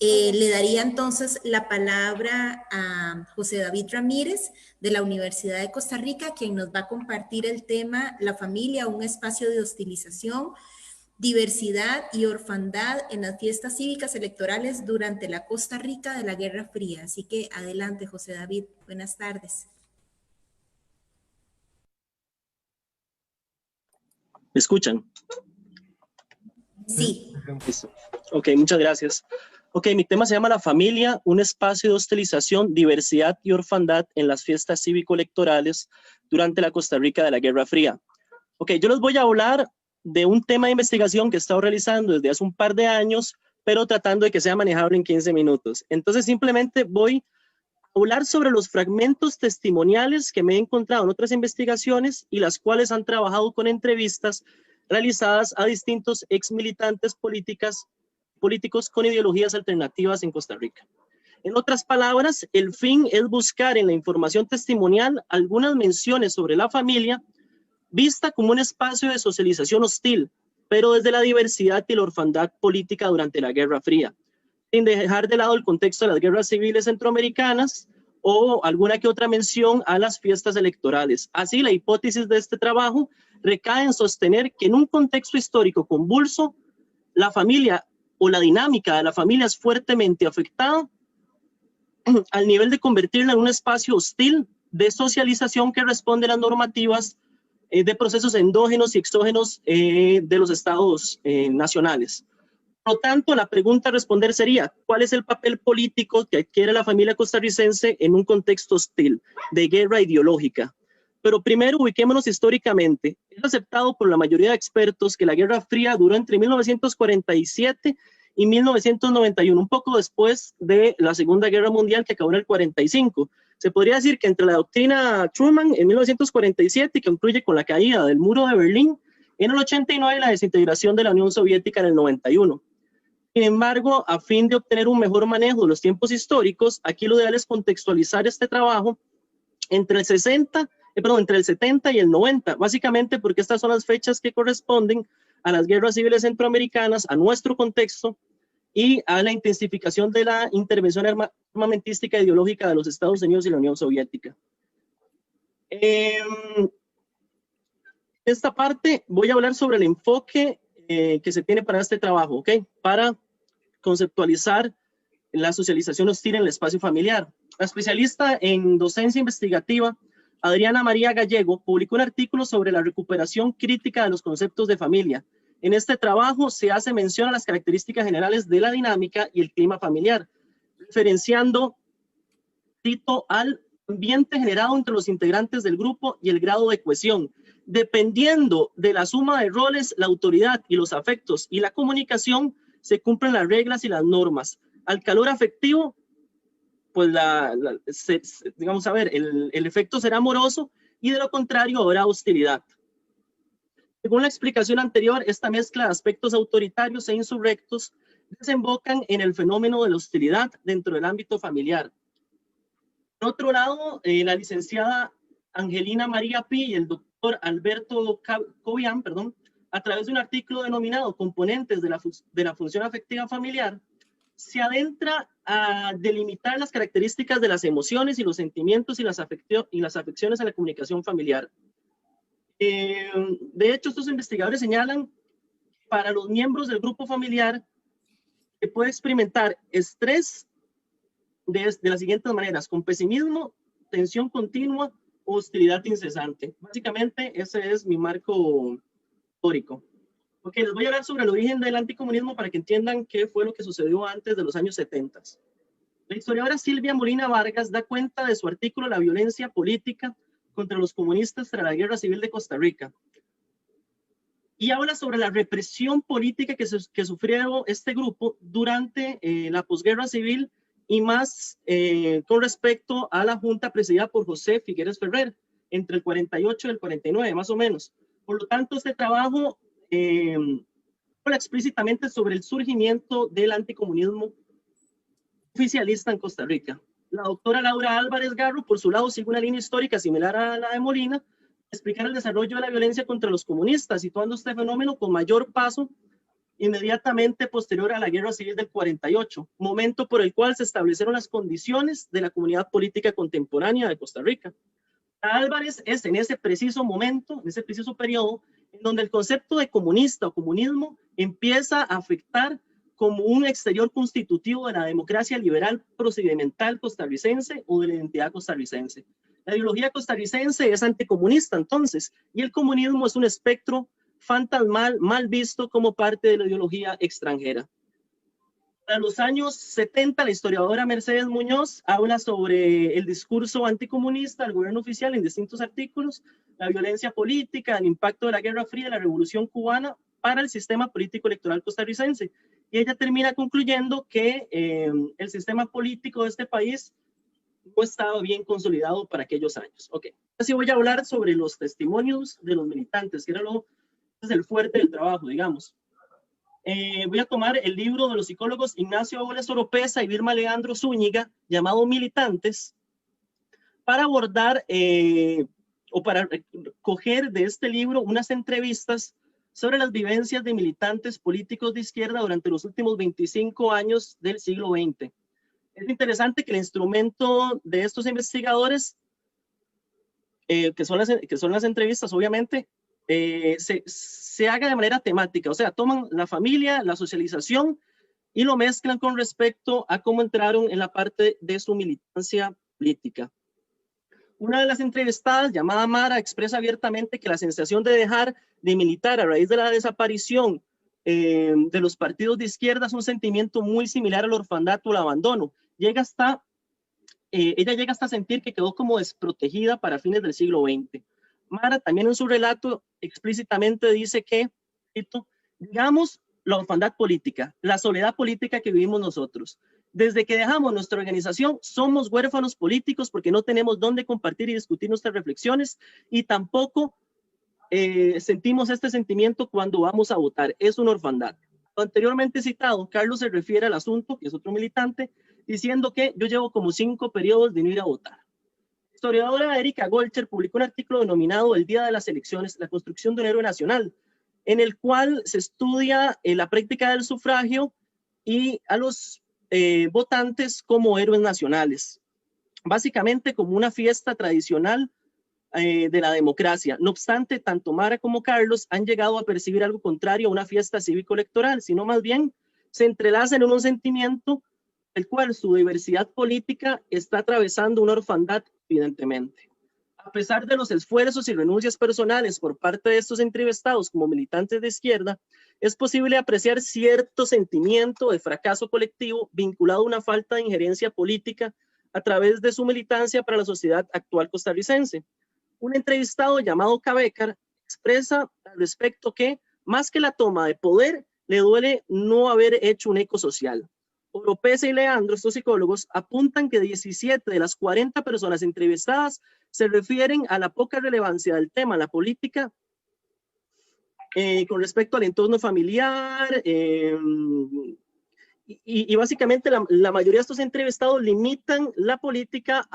Le daría entonces la palabra a José David Ramírez de la Universidad de Costa Rica, quien nos va a compartir el tema La familia, un espacio de hostilización, diversidad y orfandad en las fiestas cívicas electorales durante la Costa Rica de la Guerra Fría. Así que adelante, José David. Buenas tardes. ¿Me escuchan? Sí. Listo. Ok, muchas gracias. Ok, mi tema se llama La familia, un espacio de hostilización, diversidad y orfandad en las fiestas cívico-electorales durante la Costa Rica de la Guerra Fría. Ok, yo les voy a hablar de un tema de investigación que he estado realizando desde hace un par de años, pero tratando de que sea manejable en 15 minutos. Entonces, simplemente voy a hablar sobre los fragmentos testimoniales que me he encontrado en otras investigaciones y las cuales han trabajado con entrevistas realizadas a distintos exmilitantes políticos con ideologías alternativas en Costa Rica. En otras palabras, el fin es buscar en la información testimonial algunas menciones sobre la familia vista como un espacio de socialización hostil, pero desde la diversidad y la orfandad política durante la Guerra Fría, sin dejar de lado el contexto de las guerras civiles centroamericanas o alguna que otra mención a las fiestas electorales. Así, la hipótesis de este trabajo recae en sostener que en un contexto histórico convulso, la familia o la dinámica de la familia es fuertemente afectada al nivel de convertirla en un espacio hostil de socialización que responde a las normativas de procesos endógenos y exógenos de los estados nacionales. Por lo tanto, la pregunta a responder sería, ¿cuál es el papel político que adquiere la familia costarricense en un contexto hostil de guerra ideológica? Pero primero, ubiquémonos históricamente. Es aceptado por la mayoría de expertos que la Guerra Fría duró entre 1947 y 1991, un poco después de la Segunda Guerra Mundial que acabó en el 45. Se podría decir que entre la doctrina Truman en 1947, que concluye con la caída del muro de Berlín, en el 89 y la desintegración de la Unión Soviética en el 91. Sin embargo, a fin de obtener un mejor manejo de los tiempos históricos, aquí lo ideal es contextualizar este trabajo entre el 70 y el 90, básicamente porque estas son las fechas que corresponden a las guerras civiles centroamericanas, a nuestro contexto y a la intensificación de la intervención armamentística e ideológica de los Estados Unidos y la Unión Soviética. En esta parte voy a hablar sobre el enfoque que se tiene para este trabajo, ¿ok? Para conceptualizar la socialización hostil en el espacio familiar. La especialista en docencia investigativa, Adriana María Gallego, publicó un artículo sobre la recuperación crítica de los conceptos de familia. En este trabajo se hace mención a las características generales de la dinámica y el clima familiar, referenciando, cito, al ambiente generado entre los integrantes del grupo y el grado de cohesión. Dependiendo de la suma de roles, la autoridad y los afectos y la comunicación, se cumplen las reglas y las normas. Al calor afectivo, pues digamos, a ver, el efecto será amoroso y de lo contrario habrá hostilidad. Según la explicación anterior, esta mezcla de aspectos autoritarios e insurrectos desembocan en el fenómeno de la hostilidad dentro del ámbito familiar. Por otro lado, la licenciada Angelina María Pi y el doctor Alberto Cobian, a través de un artículo denominado Componentes de la función afectiva familiar, se adentra a delimitar las características de las emociones y los sentimientos y las afecciones en la comunicación familiar. De hecho, estos investigadores señalan que para los miembros del grupo familiar se puede experimentar estrés de las siguientes maneras: con pesimismo, tensión continua o hostilidad incesante. Básicamente, ese es mi marco histórico. Ok, les voy a hablar sobre el origen del anticomunismo para que entiendan qué fue lo que sucedió antes de los años 70. La historiadora Silvia Molina Vargas da cuenta de su artículo La violencia política contra los comunistas tras la Guerra Civil de Costa Rica. Y habla sobre la represión política que sufrieron este grupo durante la posguerra civil y más con respecto a la junta presidida por José Figueres Ferrer entre el 48 y el 49, más o menos. Por lo tanto, este trabajo habla explícitamente sobre el surgimiento del anticomunismo oficialista en Costa Rica. La doctora Laura Álvarez Garro, por su lado, sigue una línea histórica similar a la de Molina, explicar el desarrollo de la violencia contra los comunistas, situando este fenómeno con mayor paso inmediatamente posterior a la Guerra Civil del 48, momento por el cual se establecieron las condiciones de la comunidad política contemporánea de Costa Rica. Álvarez es en ese preciso momento, en ese preciso periodo, en donde el concepto de comunista o comunismo empieza a afectar como un exterior constitutivo de la democracia liberal procedimental costarricense o de la identidad costarricense. La ideología costarricense es anticomunista entonces, y el comunismo es un espectro fantasmal mal visto como parte de la ideología extranjera. Para los años 70, la historiadora Mercedes Muñoz habla sobre el discurso anticomunista del gobierno oficial en distintos artículos, la violencia política, el impacto de la Guerra Fría, la Revolución Cubana para el sistema político electoral costarricense. Y ella termina concluyendo que el sistema político de este país no estaba bien consolidado para aquellos años. Ok, así voy a hablar sobre los testimonios de los militantes, que era el fuerte del trabajo, digamos. Voy a tomar el libro de los psicólogos Ignacio Boles Oropesa y Vilma Leandro Zúñiga, llamado Militantes, para abordar o para recoger de este libro unas entrevistas sobre las vivencias de militantes políticos de izquierda durante los últimos 25 años del siglo XX. Es interesante que el instrumento de estos investigadores, que son las entrevistas, obviamente, se haga de manera temática, o sea, toman la familia, la socialización y lo mezclan con respecto a cómo entraron en la parte de su militancia política. Una de las entrevistadas, llamada Mara, expresa abiertamente que la sensación de dejar de militar a raíz de la desaparición de los partidos de izquierda es un sentimiento muy similar al orfanato o al abandono. Ella llega hasta sentir que quedó como desprotegida para fines del siglo XX. Mara también en su relato explícitamente dice que, digamos, la orfandad política, la soledad política que vivimos nosotros. Desde que dejamos nuestra organización, somos huérfanos políticos porque no tenemos dónde compartir y discutir nuestras reflexiones y tampoco sentimos este sentimiento cuando vamos a votar. Es una orfandad. Lo anteriormente citado, Carlos se refiere al asunto, que es otro militante, diciendo que yo llevo como 5 periodos de no ir a votar. La historiadora Erika Golcher publicó un artículo denominado El Día de las Elecciones, la construcción de un héroe nacional, en el cual se estudia la práctica del sufragio y a los votantes como héroes nacionales, básicamente como una fiesta tradicional de la democracia. No obstante, tanto Mara como Carlos han llegado a percibir algo contrario a una fiesta cívico-electoral, sino más bien se entrelazan en un sentimiento el cual su diversidad política está atravesando una orfandad, evidentemente. A pesar de los esfuerzos y renuncias personales por parte de estos entrevistados como militantes de izquierda, es posible apreciar cierto sentimiento de fracaso colectivo vinculado a una falta de injerencia política a través de su militancia para la sociedad actual costarricense. Un entrevistado llamado Cabecar expresa al respecto que, más que la toma de poder, le duele no haber hecho un eco social. Oropesa y Leandro, estos psicólogos, apuntan que 17 de las 40 personas entrevistadas se refieren a la poca relevancia del tema en la política con respecto al entorno familiar y básicamente la mayoría de estos entrevistados limitan la política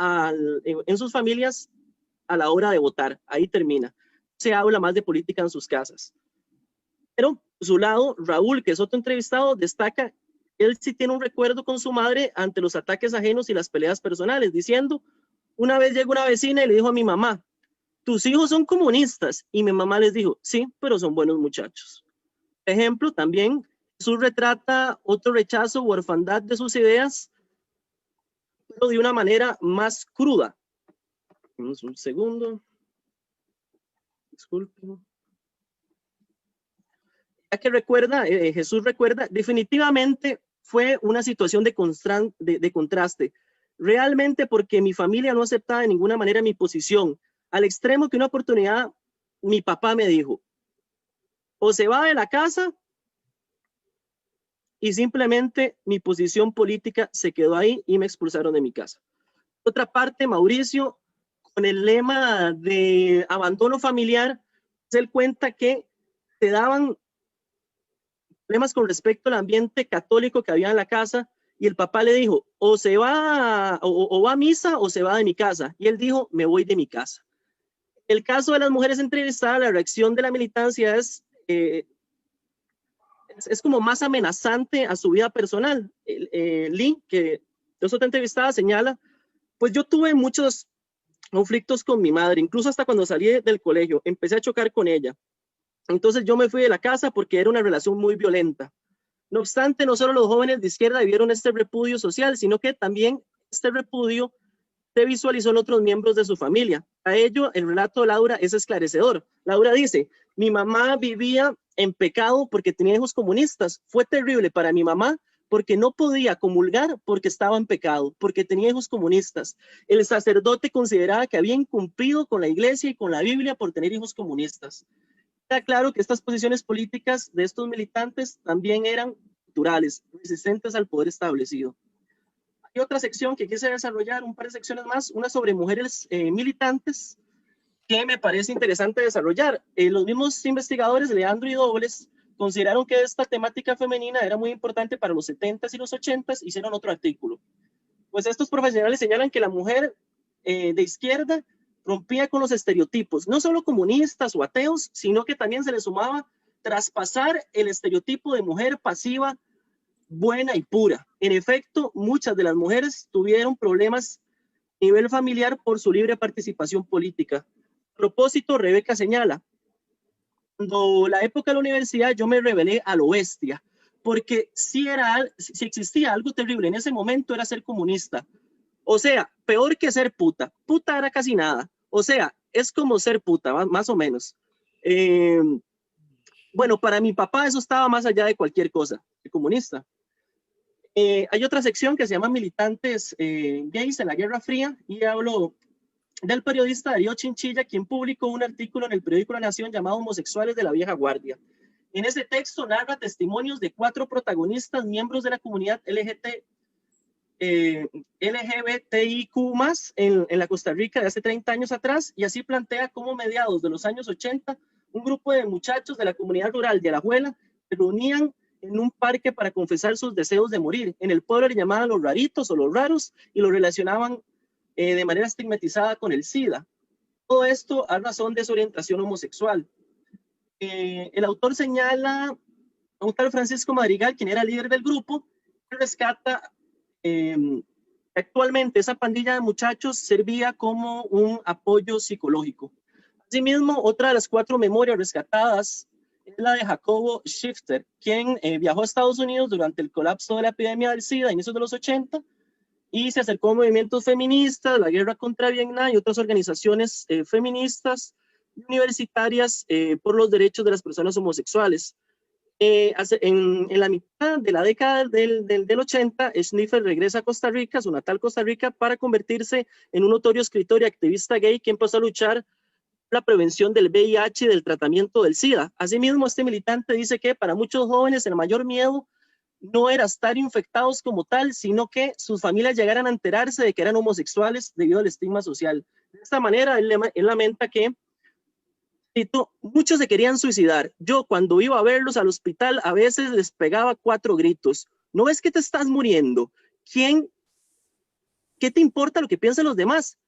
en sus familias a la hora de votar. Ahí termina. Se habla más de política en sus casas. Pero, por su lado, Raúl, que es otro entrevistado, destaca él sí tiene un recuerdo con su madre ante los ataques ajenos y las peleas personales, diciendo, una vez llegó una vecina y le dijo a mi mamá, tus hijos son comunistas, y mi mamá les dijo, sí, pero son buenos muchachos. Por ejemplo, también Jesús retrata otro rechazo u orfandad de sus ideas, pero de una manera más cruda. Un segundo. Disculpen. Ya que recuerda, Jesús recuerda, definitivamente fue una situación de contraste. Realmente porque mi familia no aceptaba de ninguna manera mi posición, al extremo que una oportunidad mi papá me dijo, o se va de la casa y simplemente mi posición política se quedó ahí y me expulsaron de mi casa. Por otra parte, Mauricio, con el lema de abandono familiar, él cuenta que te daban problemas con respecto al ambiente católico que había en la casa y el papá le dijo, o se va o va a misa o se va de mi casa. Y él dijo, me voy de mi casa. El caso de las mujeres entrevistadas, la reacción de la militancia es es como más amenazante a su vida personal. Lee, que es otra entrevistada, señala, pues yo tuve muchos conflictos con mi madre, incluso hasta cuando salí del colegio, empecé a chocar con ella. Entonces yo me fui de la casa porque era una relación muy violenta. No obstante, no solo los jóvenes de izquierda vivieron este repudio social, sino que también este repudio se visualizó en otros miembros de su familia. A ello, el relato de Laura es esclarecedor. Laura dice, mi mamá vivía en pecado porque tenía hijos comunistas. Fue terrible para mi mamá porque no podía comulgar porque estaba en pecado, porque tenía hijos comunistas. El sacerdote consideraba que había incumplido con la iglesia y con la Biblia por tener hijos comunistas. Está claro que estas posiciones políticas de estos militantes también eran culturales, resistentes al poder establecido. Hay otra sección que quise desarrollar, un par de secciones más, una sobre mujeres militantes, que me parece interesante desarrollar. Los mismos investigadores, Leandro y Dobles, consideraron que esta temática femenina era muy importante para los 70s y los 80s, hicieron otro artículo. Pues estos profesionales señalan que la mujer de izquierda rompía con los estereotipos, no solo comunistas o ateos, sino que también se le sumaba traspasar el estereotipo de mujer pasiva, buena y pura. En efecto, muchas de las mujeres tuvieron problemas a nivel familiar por su libre participación política. A propósito, Rebeca señala, cuando la época de la universidad yo me rebelé a lo bestia, porque si existía algo terrible en ese momento era ser comunista. O sea, peor que ser puta. Puta era casi nada. O sea, es como ser puta, más o menos. Bueno, para mi papá eso estaba más allá de cualquier cosa, de comunista. Hay otra sección que se llama Militantes Gays en la Guerra Fría y hablo del periodista Darío Chinchilla, quien publicó un artículo en el periódico La Nación llamado Homosexuales de la Vieja Guardia. En ese texto narra testimonios de 4 protagonistas, miembros de la comunidad LGBTIQ+, en la Costa Rica de hace 30 años atrás, y así plantea cómo mediados de los años 80, un grupo de muchachos de la comunidad rural de Alajuela se reunían en un parque para confesar sus deseos de morir. En el pueblo le llamaban los raritos o los raros y lo relacionaban de manera estigmatizada con el SIDA. Todo esto a razón de su orientación homosexual. El autor señala a un tal Francisco Madrigal, quien era líder del grupo, que rescata actualmente esa pandilla de muchachos servía como un apoyo psicológico. Asimismo, otra de las 4 memorias rescatadas es la de Jacobo Schifter, quien viajó a Estados Unidos durante el colapso de la epidemia del SIDA a inicios de los 80 y se acercó a movimientos feministas, la guerra contra Vietnam y otras organizaciones feministas y universitarias por los derechos de las personas homosexuales. En la mitad de la década del 80, Sniffer regresa a Costa Rica, su natal Costa Rica, para convertirse en un notorio escritor y activista gay que empezó a luchar por la prevención del VIH y del tratamiento del SIDA. Asimismo, este militante dice que para muchos jóvenes el mayor miedo no era estar infectados como tal, sino que sus familias llegaran a enterarse de que eran homosexuales debido al estigma social. De esta manera, él lamenta que muchos se querían suicidar. Yo cuando iba a verlos al hospital a veces les pegaba 4 gritos. ¿No ves que te estás muriendo? ¿Qué te importa lo que piensan los demás?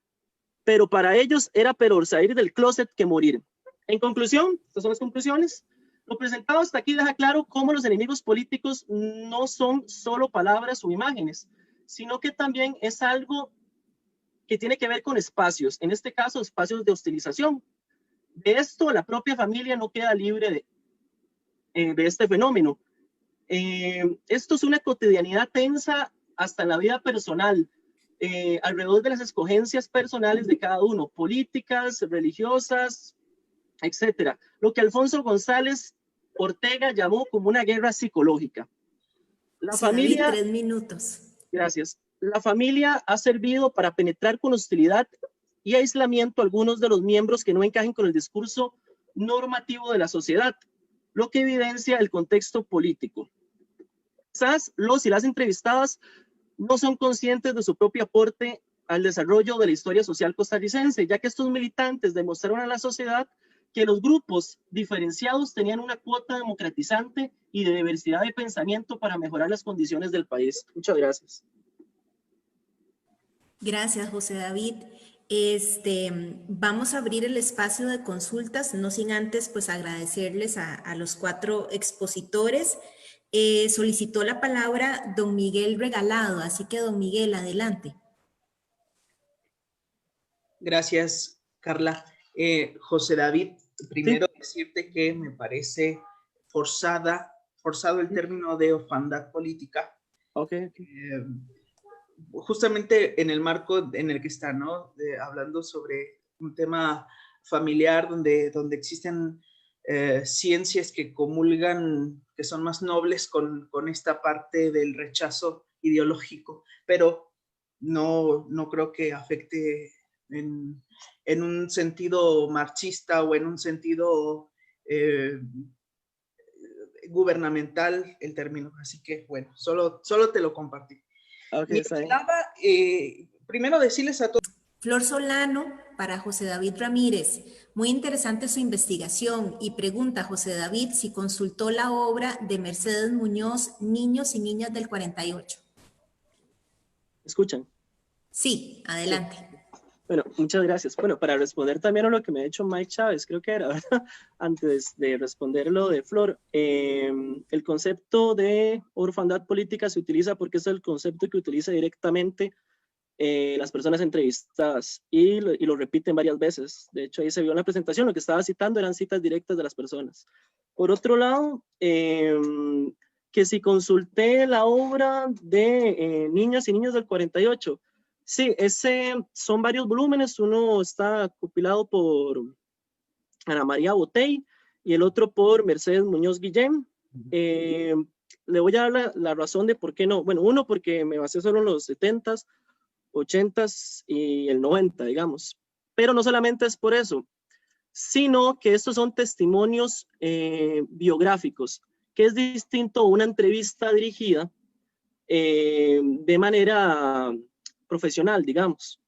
Pero para ellos era peor salir del closet que morir. En conclusión, estas son las conclusiones. Lo presentado hasta aquí deja claro cómo los enemigos políticos no son solo palabras o imágenes, sino que también es algo que tiene que ver con espacios, en este caso espacios de hostilización. De esto la propia familia no queda libre de este fenómeno. Esto es una cotidianidad tensa hasta en la vida personal, alrededor de las escogencias personales de cada uno, políticas, religiosas, etcétera. Lo que Alfonso González Ortega llamó como una guerra psicológica. La familia, David, 3 minutos. Gracias. La familia ha servido para penetrar con hostilidad y aislamiento a algunos de los miembros que no encajen con el discurso normativo de la sociedad, lo que evidencia el contexto político. Quizás los y las entrevistadas no son conscientes de su propio aporte al desarrollo de la historia social costarricense, ya que estos militantes demostraron a la sociedad que los grupos diferenciados tenían una cuota democratizante y de diversidad de pensamiento para mejorar las condiciones del país. Muchas gracias. Gracias, José David. Vamos a abrir el espacio de consultas, no sin antes pues agradecerles a los 4 expositores. Solicitó la palabra don Miguel Regalado, así que don Miguel, adelante. Gracias, Carla. José David, primero decirte que me parece forzado el término de orfandad política. Okay. Justamente en el marco en el que está, ¿no? Hablando sobre un tema familiar donde existen ciencias que comulgan, que son más nobles con esta parte del rechazo ideológico, pero no creo que afecte en un sentido marxista o en un sentido gubernamental el término. Así que, bueno, solo te lo compartí. Okay, primero decirles a todos. Flor Solano para José David Ramírez. Muy interesante su investigación y pregunta José David si consultó la obra de Mercedes Muñoz, Niños y Niñas del 48. ¿Escuchan? Sí, adelante. Sí. Bueno, muchas gracias. Bueno, para responder también a lo que me ha dicho Mike Chávez, creo que era, ¿verdad? Antes de responder lo de Flor, el concepto de orfandad política se utiliza porque es el concepto que utiliza directamente las personas entrevistadas y lo repiten varias veces. De hecho, ahí se vio en la presentación, lo que estaba citando eran citas directas de las personas. Por otro lado, que si consulté la obra de Niños y Niñas del 48, sí, son varios volúmenes, uno está compilado por Ana María Botey y el otro por Mercedes Muñoz Guillén. Le voy a dar la razón de por qué no. Bueno, uno, porque me basé solo en los 70s, 80s y el 90, digamos. Pero no solamente es por eso, sino que estos son testimonios biográficos, que es distinto a una entrevista dirigida de manera profesional, digamos.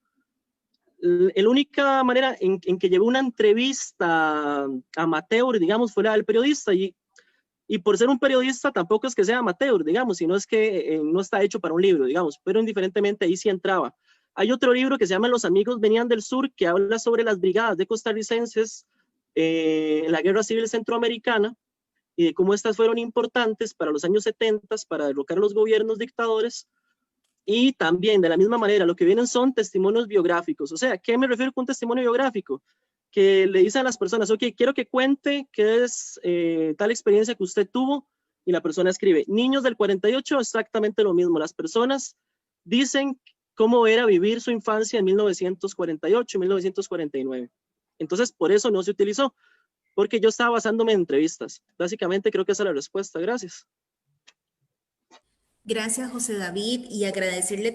La única manera en que llevé una entrevista amateur, digamos, fuera del periodista, y por ser un periodista tampoco es que sea amateur, digamos, sino es que no está hecho para un libro, digamos, pero indiferentemente ahí sí entraba. Hay otro libro que se llama Los amigos venían del sur, que habla sobre las brigadas de costarricenses en la Guerra Civil Centroamericana y de cómo estas fueron importantes para los años 70 para derrocar los gobiernos dictadores. Y también, de la misma manera, lo que vienen son testimonios biográficos. O sea, ¿qué me refiero con un testimonio biográfico? Que le dicen a las personas, ok, quiero que cuente qué es tal experiencia que usted tuvo, y la persona escribe. Niños del 48, exactamente lo mismo. Las personas dicen cómo era vivir su infancia en 1948, 1949. Entonces, por eso no se utilizó, porque yo estaba basándome en entrevistas. Básicamente, creo que esa es la respuesta. Gracias. Gracias, José David, y agradecerle